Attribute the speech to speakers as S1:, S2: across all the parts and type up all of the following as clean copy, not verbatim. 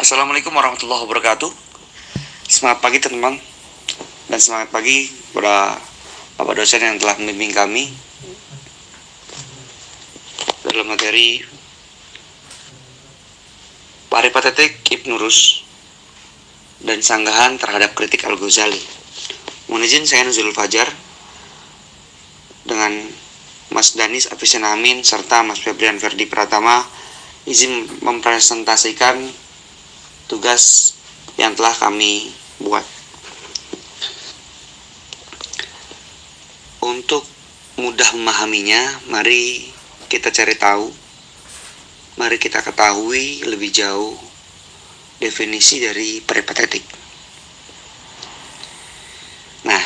S1: Assalamualaikum warahmatullahi wabarakatuh. Semangat pagi teman-teman, dan semangat pagi kepada Bapak dosen yang telah membimbing kami dalam materi Paripatetik Ibnu Rus dan sanggahan terhadap kritik Al-Ghazali. Mohon izin saya Nuzul Fajar dengan Mas Danis Afisen Amin serta Mas Febrian Ferdi Pratama izin mempresentasikan tugas yang telah kami buat. Untuk mudah memahaminya, mari kita cari tahu, mari kita ketahui lebih jauh definisi dari peripatetik. Nah,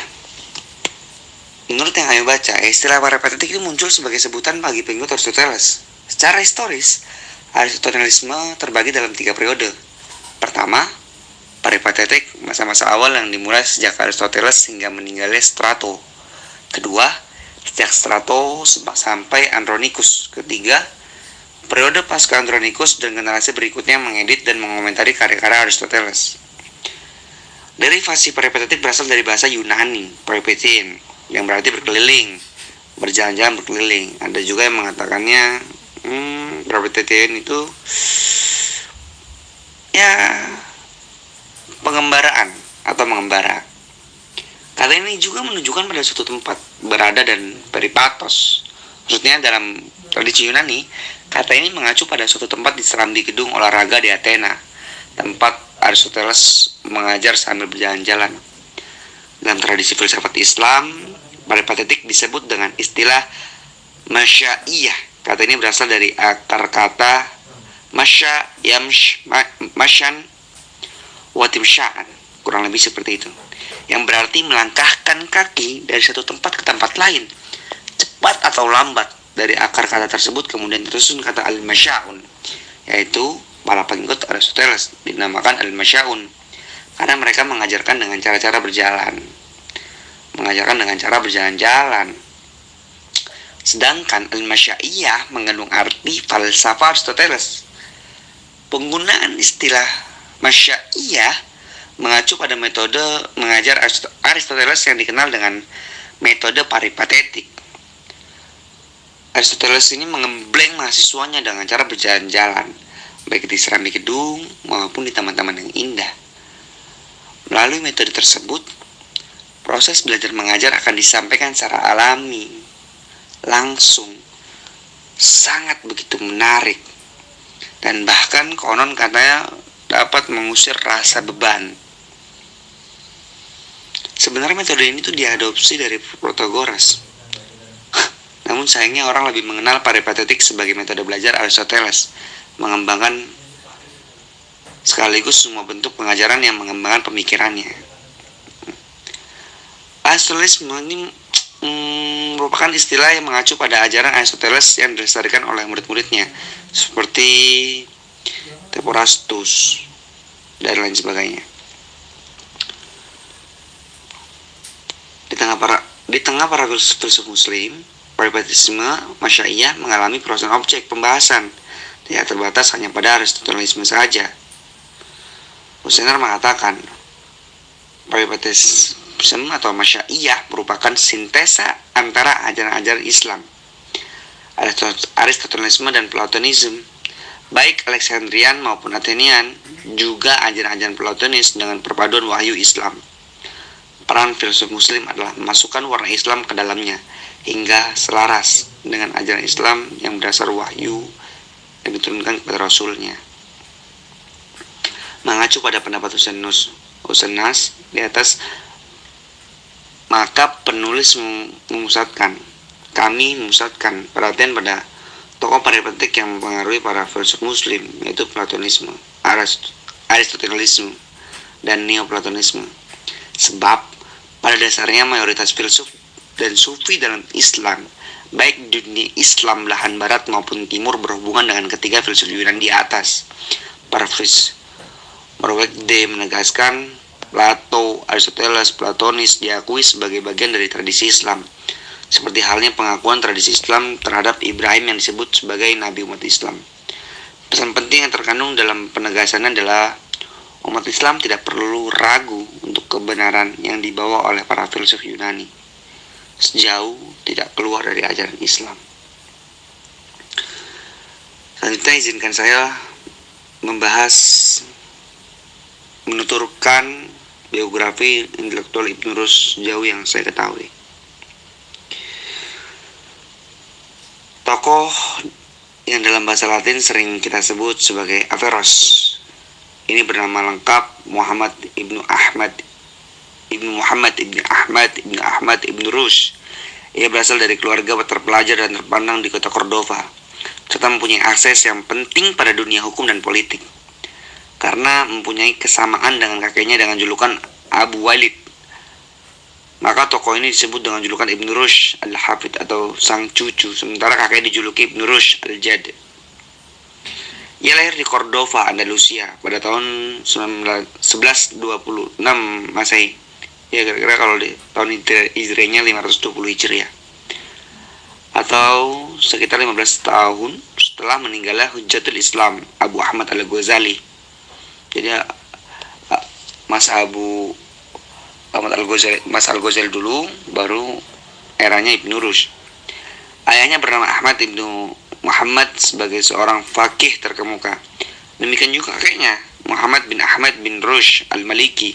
S1: menurut yang kami baca, istilah peripatetik itu muncul sebagai sebutan bagi pengikut Aristoteles. Secara historis, Aristotelisme terbagi dalam 3 periode. Pertama, peripatetik masa-masa awal yang dimulai sejak Aristoteles hingga meninggalnya Strato. Kedua, sejak Strato sampai Andronicus. Ketiga, periode pasca Andronicus dan generasi berikutnya mengedit dan mengomentari karya-karya Aristoteles. Derivasi peripatetik berasal dari bahasa Yunani, peripetein, yang berarti berkeliling, berjalan-jalan berkeliling. Ada juga yang mengatakannya peripatein itu ya pengembaraan atau mengembara. Kata ini juga menunjukkan pada suatu tempat berada dan peripatos. Maksudnya dalam tradisi Yunani, kata ini mengacu pada suatu tempat di serambi gedung olahraga di Athena, tempat Aristoteles mengajar sambil berjalan-jalan. Dalam tradisi filsafat Islam, peripatetik disebut dengan istilah masyaiyah. Kata ini berasal dari akar kata masya yamsh masyan watimsya'an, kurang lebih seperti itu, yang berarti melangkahkan kaki dari satu tempat ke tempat lain, cepat atau lambat. Dari akar kata tersebut kemudian tersusun kata al-masya'un, yaitu para pengikut Aristoteles dinamakan al-masya'un karena mereka mengajarkan dengan cara-cara berjalan, mengajarkan dengan cara berjalan-jalan. Sedangkan al-masyaiyah mengandung arti falsafah Aristoteles. Penggunaan istilah masyaiyah mengacu pada metode mengajar Aristoteles yang dikenal dengan metode peripatetik. Aristoteles ini mengembleng mahasiswanya dengan cara berjalan-jalan, baik di serambi gedung maupun di taman-taman yang indah. Melalui metode tersebut, proses belajar mengajar akan disampaikan secara alami, langsung, sangat begitu menarik, dan bahkan konon katanya dapat mengusir rasa beban. Sebenarnya metode ini tuh diadopsi dari Protagoras. Namun sayangnya orang lebih mengenal peripatetik sebagai metode belajar Aristoteles, mengembangkan sekaligus semua bentuk pengajaran yang mengembangkan pemikirannya. Aristotelisme ini merupakan istilah yang mengacu pada ajaran Aristoteles yang dilestarikan oleh murid-muridnya seperti Theophrastus dan lain sebagainya. Di tengah para filsuf Muslim, peripatetisme masyaiyah mengalami proses objek pembahasan, tidak terbatas hanya pada Aristotelisme saja. Husserl mengatakan peripatetisme atau masyaiyah merupakan sintesa antara ajaran-ajaran Islam, Aristotelisme dan Platonisme, baik Alexandrian maupun Athenian, juga ajaran-ajaran Platonis dengan perpaduan wahyu Islam. Peran filsuf Muslim adalah memasukkan warna Islam ke dalamnya hingga selaras dengan ajaran Islam yang berdasar wahyu yang diturunkan kepada Rasulnya. Mengacu pada pendapat Usenas di atas, maka penulis kami memusatkan perhatian pada tokoh peripatetik yang mempengaruhi para filsuf Muslim, yaitu Platonisme, Aristotelisme, dan Neoplatonisme. Sebab pada dasarnya mayoritas filsuf dan sufi dalam Islam, baik di dunia Islam belahan barat maupun timur, berhubungan dengan ketiga filsuf Yunani di atas. Para filsuf Merwegde menegaskan Plato, Aristoteles, Platonis diakui sebagai bagian dari tradisi Islam, seperti halnya pengakuan tradisi Islam terhadap Ibrahim yang disebut sebagai Nabi umat Islam. Pesan penting yang terkandung dalam penegasannya adalah umat Islam tidak perlu ragu untuk kebenaran yang dibawa oleh para filsuf Yunani, sejauh tidak keluar dari ajaran Islam. Selanjutnya izinkan saya menuturkan biografi intelektual Ibnu Rushd sejauh yang saya ketahui. Tokoh yang dalam bahasa Latin sering kita sebut sebagai Averroes. Ini bernama lengkap Muhammad ibnu Ahmad ibnu Rushd. Ia berasal dari keluarga terpelajar dan terpandang di kota Cordova, serta mempunyai akses yang penting pada dunia hukum dan politik, karena mempunyai kesamaan dengan kakeknya dengan julukan Abu Walid. Maka tokoh ini disebut dengan julukan Ibnu Rushd al-Hafid atau sang cucu, sementara kakeknya dijuluki Ibnu Rushd al-Jad. Ia lahir di Cordova, Andalusia pada tahun 1126 Masehi. Ya kira-kira kalau di tahun Hijriahnya 520 Hijriah. Atau sekitar 15 tahun setelah meninggalnya Hujjatul Islam Abu Ahmad al-Ghazali. Jadi Mas Al-Ghazali dulu, baru eranya Ibnu Rushd. Ayahnya bernama Ahmad ibnu Muhammad sebagai seorang fakih terkemuka. Demikian juga kakeknya, Muhammad bin Ahmad bin Rushd al-Maliki,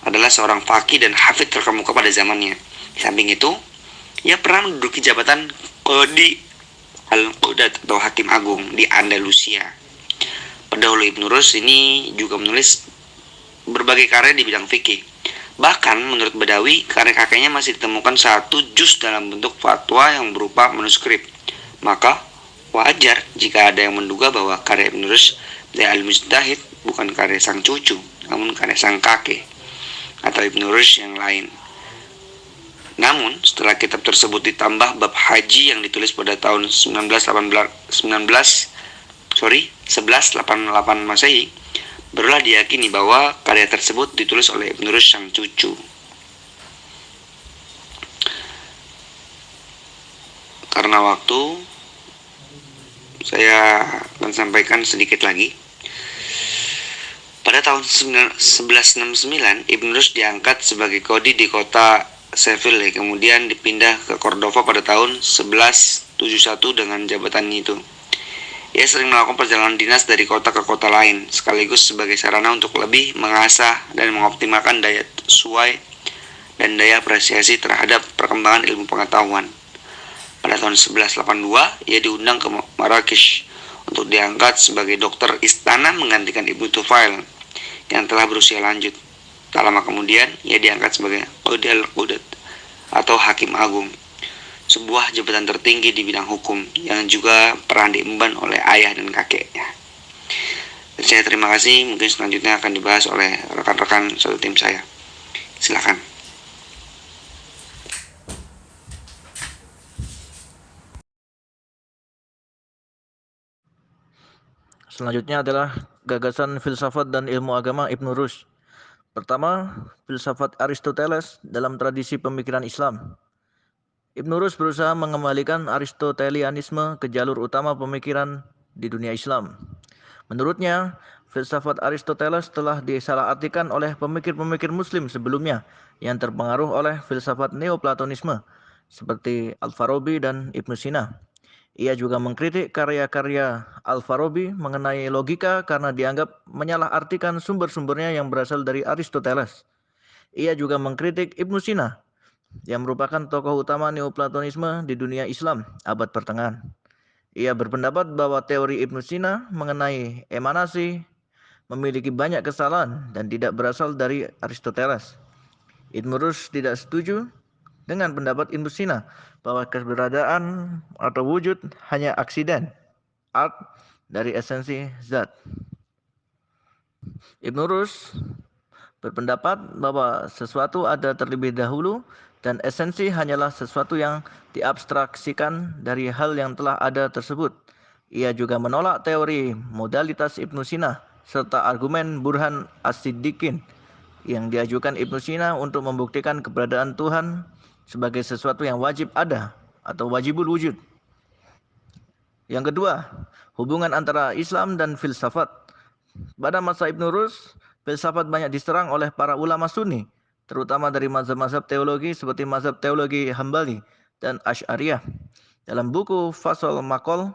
S1: adalah seorang fakih dan hafid terkemuka pada zamannya. Di samping itu, ia pernah menduduki jabatan Qadi al-Qudat atau Hakim Agung di Andalusia. Pendahulu Ibnu Rushd ini juga menulis berbagai karya di bidang fikih. Bahkan menurut Badawi, karya kakeknya masih ditemukan satu juz dalam bentuk fatwa yang berupa manuskrip. Maka wajar jika ada yang menduga bahwa karya Ibnu Rushd al-Mujtahid bukan karya sang cucu, namun karya sang kakek atau Ibnu Rushd yang lain. Namun, setelah kitab tersebut ditambah bab haji yang ditulis pada tahun 1188 Masehi, barulah diyakini bahwa karya tersebut ditulis oleh Ibnu Rushd sang cucu. Karena waktu, saya akan sampaikan sedikit lagi. Pada tahun 1169, Ibnu Rushd diangkat sebagai qadi di kota Seville, kemudian dipindah ke Cordova pada tahun 1171 dengan jabatannya itu. Ia sering melakukan perjalanan dinas dari kota ke kota lain, sekaligus sebagai sarana untuk lebih mengasah dan mengoptimalkan daya sesuai dan daya apresiasi terhadap perkembangan ilmu pengetahuan. Pada tahun 1182, ia diundang ke Marrakesh untuk diangkat sebagai dokter istana menggantikan Ibnu Tufail yang telah berusia lanjut. Tak lama kemudian, ia diangkat sebagai Qadi al-Qudat atau Hakim Agung, sebuah jabatan tertinggi di bidang hukum yang juga pernah diemban oleh ayah dan kakeknya. Dan saya terima kasih, mungkin selanjutnya akan dibahas oleh rekan-rekan satu tim saya. Silakan.
S2: Selanjutnya adalah gagasan filsafat dan ilmu agama Ibnu Rushd. Pertama, filsafat Aristoteles dalam tradisi pemikiran Islam. Ibnu Rushd berusaha mengembalikan Aristotelianisme ke jalur utama pemikiran di dunia Islam. Menurutnya, filsafat Aristoteles telah disalahartikan oleh pemikir-pemikir Muslim sebelumnya yang terpengaruh oleh filsafat Neoplatonisme seperti Al-Farabi dan Ibnu Sina. Ia juga mengkritik karya-karya Al-Farabi mengenai logika karena dianggap menyalahartikan sumber-sumbernya yang berasal dari Aristoteles. Ia juga mengkritik Ibnu Sina yang merupakan tokoh utama Neoplatonisme di dunia Islam abad pertengahan. Ia berpendapat bahwa teori Ibnu Sina mengenai emanasi memiliki banyak kesalahan dan tidak berasal dari Aristoteles. Ibnu Rushd tidak setuju dengan pendapat Ibnu Sina bahwa keberadaan atau wujud hanya aksiden, art dari esensi zat. Ibnu Rushd berpendapat bahwa sesuatu ada terlebih dahulu dan esensi hanyalah sesuatu yang diabstraksikan dari hal yang telah ada tersebut. Ia juga menolak teori modalitas Ibnu Sina serta argumen Burhan As-Siddiqin yang diajukan Ibnu Sina untuk membuktikan keberadaan Tuhan sebagai sesuatu yang wajib ada atau wajibul wujud. Yang kedua, hubungan antara Islam dan filsafat. Pada masa Ibnu Rushd, filsafat banyak diserang oleh para ulama Sunni, terutama dari mazhab-mazhab teologi seperti mazhab teologi Hambali dan Asy'ariyah. Dalam buku Fasl Maqal,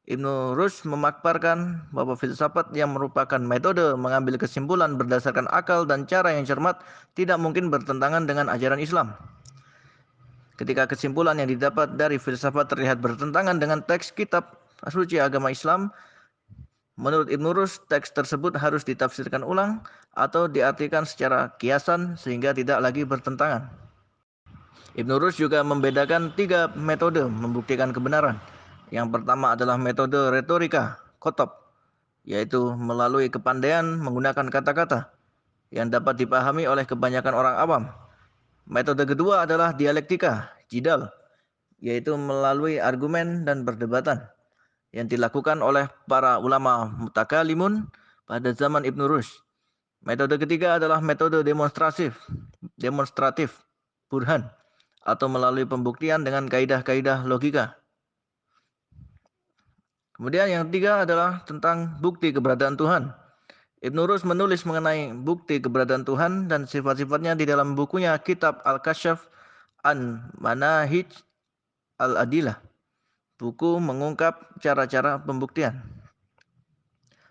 S2: Ibnu Rushd memaparkan bahwa filsafat yang merupakan metode mengambil kesimpulan berdasarkan akal dan cara yang cermat tidak mungkin bertentangan dengan ajaran Islam. Ketika kesimpulan yang didapat dari filsafat terlihat bertentangan dengan teks kitab suci agama Islam, menurut Ibnu Rushd, teks tersebut harus ditafsirkan ulang atau diartikan secara kiasan sehingga tidak lagi bertentangan. Ibnu Rushd juga membedakan 3 metode membuktikan kebenaran. Yang pertama adalah metode retorika, khotob, yaitu melalui kepandaian menggunakan kata-kata yang dapat dipahami oleh kebanyakan orang awam. Metode kedua adalah dialektika, jidal, yaitu melalui argumen dan perdebatan yang dilakukan oleh para ulama mutakalimun pada zaman Ibnu Rushd. Metode ketiga adalah metode demonstratif, burhan, atau melalui pembuktian dengan kaidah-kaidah logika. Kemudian yang ketiga adalah tentang bukti keberadaan Tuhan. Ibnu Rushd menulis mengenai bukti keberadaan Tuhan dan sifat-sifatnya di dalam bukunya Kitab Al-Kasyaf an Manahij Al-Adilah. Buku mengungkap cara-cara pembuktian.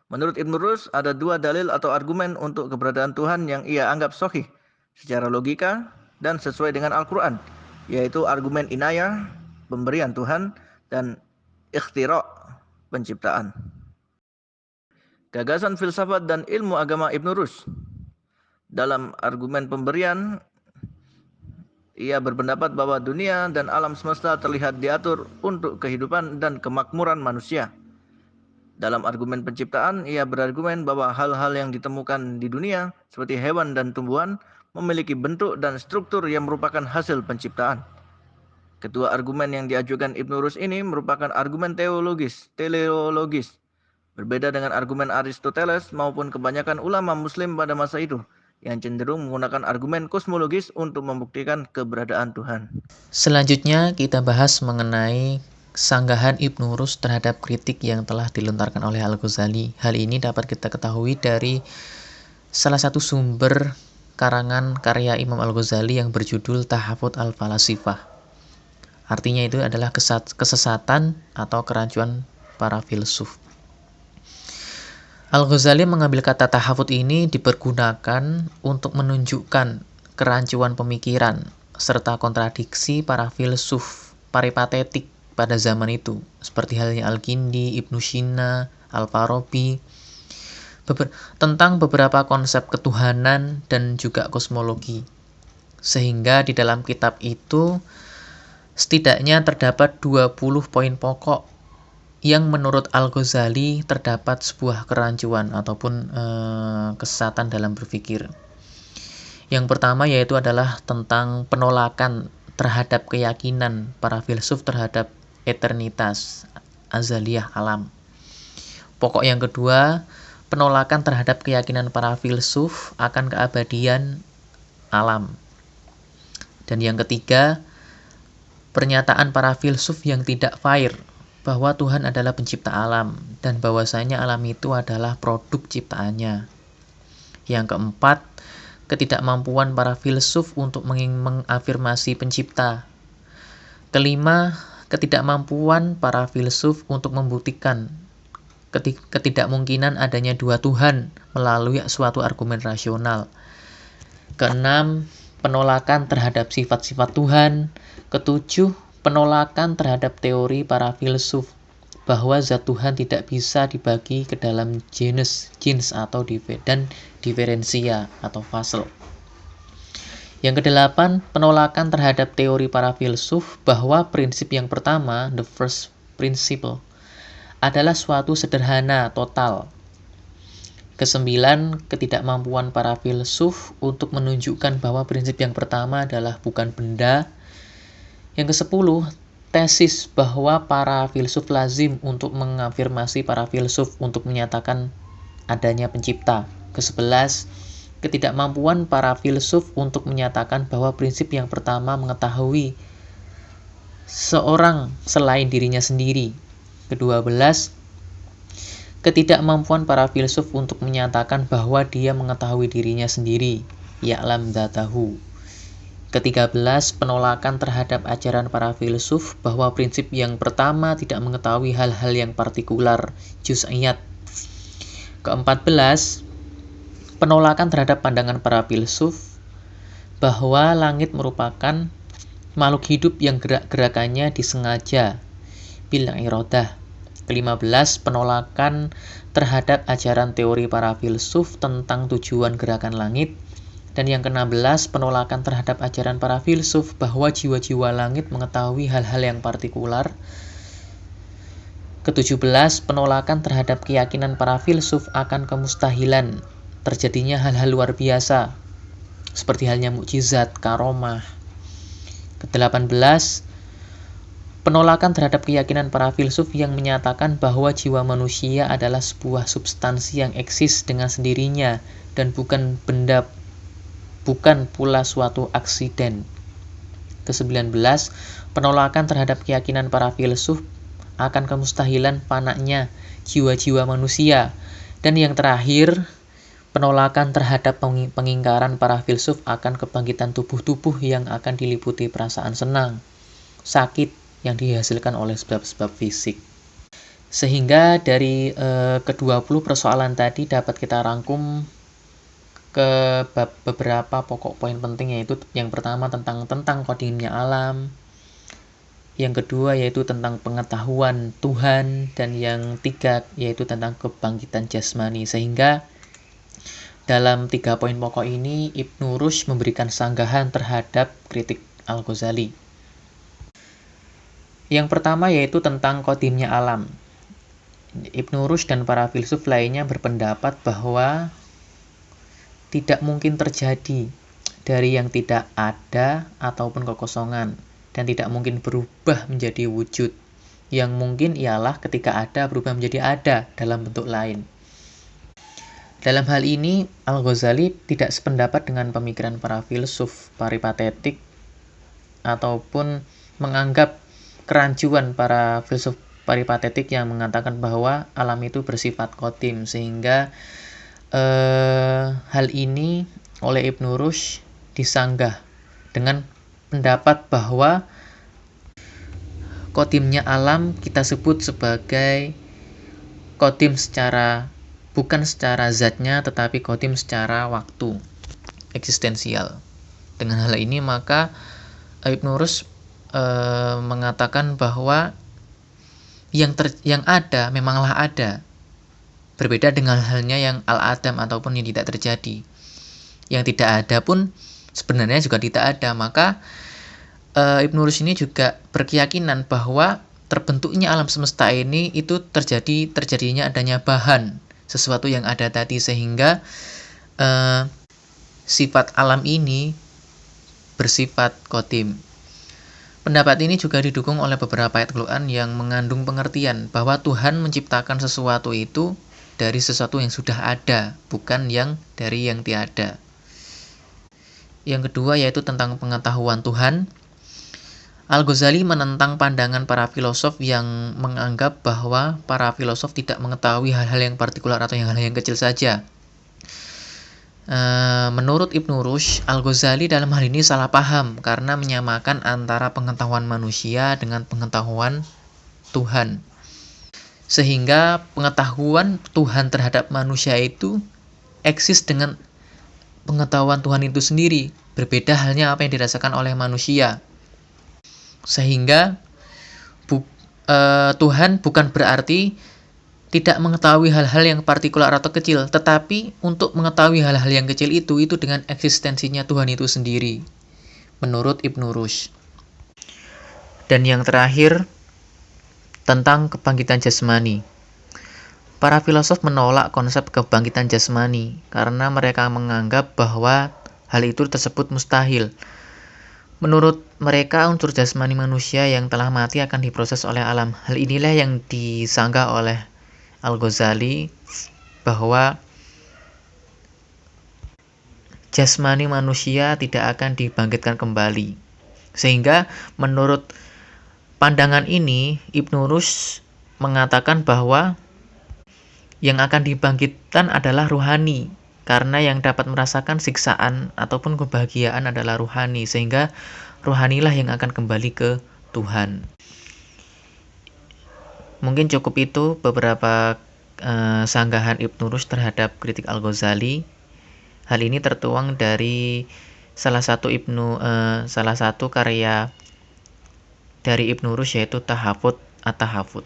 S2: Menurut Ibnu Rushd ada 2 dalil atau argumen untuk keberadaan Tuhan yang ia anggap sahih secara logika dan sesuai dengan Al-Quran, yaitu argumen inayah, pemberian Tuhan, dan ikhtira', penciptaan. Gagasan filsafat dan ilmu agama Ibnu Rushd. Dalam argumen pemberian, ia berpendapat bahwa dunia dan alam semesta terlihat diatur untuk kehidupan dan kemakmuran manusia. Dalam argumen penciptaan, ia berargumen bahwa hal-hal yang ditemukan di dunia, seperti hewan dan tumbuhan, memiliki bentuk dan struktur yang merupakan hasil penciptaan. Kedua argumen yang diajukan Ibnu Rushd ini merupakan argumen teleologis, berbeda dengan argumen Aristoteles maupun kebanyakan ulama muslim pada masa itu, yang cenderung menggunakan argumen kosmologis untuk membuktikan keberadaan Tuhan.
S3: Selanjutnya kita bahas mengenai sanggahan Ibnu Rushd terhadap kritik yang telah dilontarkan oleh Al-Ghazali. Hal ini dapat kita ketahui dari salah satu sumber karangan karya Imam Al-Ghazali yang berjudul Tahafut Al-Falasifah. Artinya itu adalah kesesatan atau kerancuan para filsuf. Al-Ghazali mengambil kata tahafut ini dipergunakan untuk menunjukkan kerancuan pemikiran serta kontradiksi para filsuf peripatetik pada zaman itu, seperti halnya Al-Kindi, Ibnu Sina, Al-Farabi, tentang beberapa konsep ketuhanan dan juga kosmologi. Sehingga di dalam kitab itu setidaknya terdapat 20 poin pokok yang menurut Al-Ghazali terdapat sebuah kerancuan ataupun kesesatan dalam berpikir. Yang pertama yaitu adalah tentang penolakan terhadap keyakinan para filsuf terhadap eternitas azaliyah alam. Pokok yang kedua, penolakan terhadap keyakinan para filsuf akan keabadian alam. Dan yang ketiga, pernyataan para filsuf yang tidak fair bahwa Tuhan adalah pencipta alam dan bahwasanya alam itu adalah produk ciptaannya. Yang keempat, ketidakmampuan para filsuf untuk mengafirmasi pencipta. Kelima, ketidakmampuan para filsuf untuk membuktikan ketidakmungkinan adanya 2 Tuhan melalui suatu argumen rasional. Keenam, penolakan terhadap sifat-sifat Tuhan. Ketujuh, penolakan terhadap teori para filsuf bahwa zat Tuhan tidak bisa dibagi ke dalam jins atau dan diferensia atau fasel. Yang kedelapan, penolakan terhadap teori para filsuf bahwa prinsip yang pertama, the first principle, adalah suatu sederhana total. Kesembilan, ketidakmampuan para filsuf untuk menunjukkan bahwa prinsip yang pertama adalah bukan benda. Yang ke-10, tesis bahwa para filsuf lazim untuk mengafirmasi para filsuf untuk menyatakan adanya pencipta. Ke-11, ketidakmampuan para filsuf untuk menyatakan bahwa prinsip yang pertama mengetahui seorang selain dirinya sendiri. Ke-12, ketidakmampuan para filsuf untuk menyatakan bahwa dia mengetahui dirinya sendiri, ya'lam dzatahu. Ke-13, penolakan terhadap ajaran para filsuf bahwa prinsip yang pertama tidak mengetahui hal-hal yang partikular, juz'iyat. Ke-14, penolakan terhadap pandangan para filsuf bahwa langit merupakan makhluk hidup yang gerak-gerakannya disengaja, bil iradah. Ke-15, penolakan terhadap ajaran teori para filsuf tentang tujuan gerakan langit. Dan yang ke-16, penolakan terhadap ajaran para filsuf bahwa jiwa-jiwa langit mengetahui hal-hal yang partikular. Ke-17, penolakan terhadap keyakinan para filsuf akan kemustahilan terjadinya hal-hal luar biasa, seperti halnya mukjizat, karomah. Ke-18, penolakan terhadap keyakinan para filsuf yang menyatakan bahwa jiwa manusia adalah sebuah substansi yang eksis dengan sendirinya dan bukan benda, bukan pula suatu aksiden. Ke-19, penolakan terhadap keyakinan para filsuf akan kemustahilan fananya jiwa-jiwa manusia. Dan yang terakhir, penolakan terhadap pengingkaran para filsuf akan kebangkitan tubuh-tubuh yang akan diliputi perasaan senang, sakit, yang dihasilkan oleh sebab-sebab fisik. Sehingga dari ke-20 persoalan tadi dapat kita rangkum ke beberapa pokok poin penting, yaitu yang pertama tentang qadimnya alam, yang kedua yaitu tentang pengetahuan Tuhan, dan yang tiga yaitu tentang kebangkitan jasmani. Sehingga dalam 3 poin pokok ini Ibnu Rushd memberikan sanggahan terhadap kritik Al-Ghazali. Yang pertama yaitu tentang qadimnya alam. Ibnu Rushd dan para filsuf lainnya berpendapat bahwa tidak mungkin terjadi dari yang tidak ada ataupun kekosongan, dan tidak mungkin berubah menjadi wujud. Yang mungkin ialah ketika ada berubah menjadi ada dalam bentuk lain. Dalam hal ini, Al-Ghazali tidak sependapat dengan pemikiran para filsuf peripatetik ataupun menganggap kerancuan para filsuf peripatetik yang mengatakan bahwa alam itu bersifat qadim. Sehingga hal ini oleh Ibnu Rushd disanggah dengan pendapat bahwa qadimnya alam kita sebut sebagai qadim bukan secara zatnya, tetapi qadim secara waktu, eksistensial. Dengan hal ini maka Ibnu Rushd mengatakan bahwa yang ada memanglah ada, berbeda dengan halnya yang al-adam ataupun yang tidak terjadi. Yang tidak ada pun sebenarnya juga tidak ada. Maka Ibnu Rushd ini juga berkeyakinan bahwa terbentuknya alam semesta ini itu terjadinya adanya bahan, sesuatu yang ada tadi, sehingga sifat alam ini bersifat qadim. Pendapat ini juga didukung oleh beberapa ayat Al-Quran yang mengandung pengertian bahwa Tuhan menciptakan sesuatu itu dari sesuatu yang sudah ada, bukan dari yang tiada. Yang kedua yaitu tentang pengetahuan Tuhan. Al-Ghazali menentang pandangan para filosof yang menganggap bahwa para filosof tidak mengetahui hal-hal yang partikular atau hal-hal yang kecil saja. Menurut Ibnu Rushd, Al-Ghazali dalam hal ini salah paham karena menyamakan antara pengetahuan manusia dengan pengetahuan Tuhan. Sehingga pengetahuan Tuhan terhadap manusia itu eksis dengan pengetahuan Tuhan itu sendiri. Berbeda halnya apa yang dirasakan oleh manusia. Sehingga Tuhan bukan berarti tidak mengetahui hal-hal yang partikular atau kecil, tetapi untuk mengetahui hal-hal yang kecil itu dengan eksistensinya Tuhan itu sendiri, menurut Ibnu Rushd. Dan yang terakhir, tentang kebangkitan jasmani. Para filosof menolak konsep kebangkitan jasmani karena mereka menganggap bahwa hal itu tersebut mustahil. Menurut mereka, unsur jasmani manusia yang telah mati akan diproses oleh alam. Hal inilah yang disanggah oleh Al-Ghazali bahwa jasmani manusia tidak akan dibangkitkan kembali. Sehingga menurut pandangan ini Ibnu Rushd mengatakan bahwa Yang akan dibangkitkan adalah ruhani, karena yang dapat merasakan siksaan ataupun kebahagiaan adalah ruhani, sehingga ruhanilah yang akan kembali ke Tuhan. Mungkin cukup itu beberapa sanggahan Ibnu Rushd terhadap kritik Al-Ghazali. Hal ini tertuang dari salah satu karya dari Ibnu Rushd, yaitu Tahafut At-Tahafut,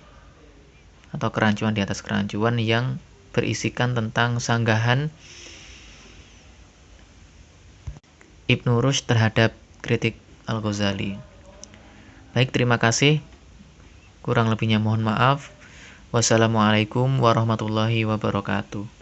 S3: atau kerancuan di atas kerancuan, yang berisikan tentang sanggahan Ibnu Rushd terhadap kritik Al-Ghazali. Baik, terima kasih. Kurang lebihnya mohon maaf. Wassalamualaikum warahmatullahi wabarakatuh.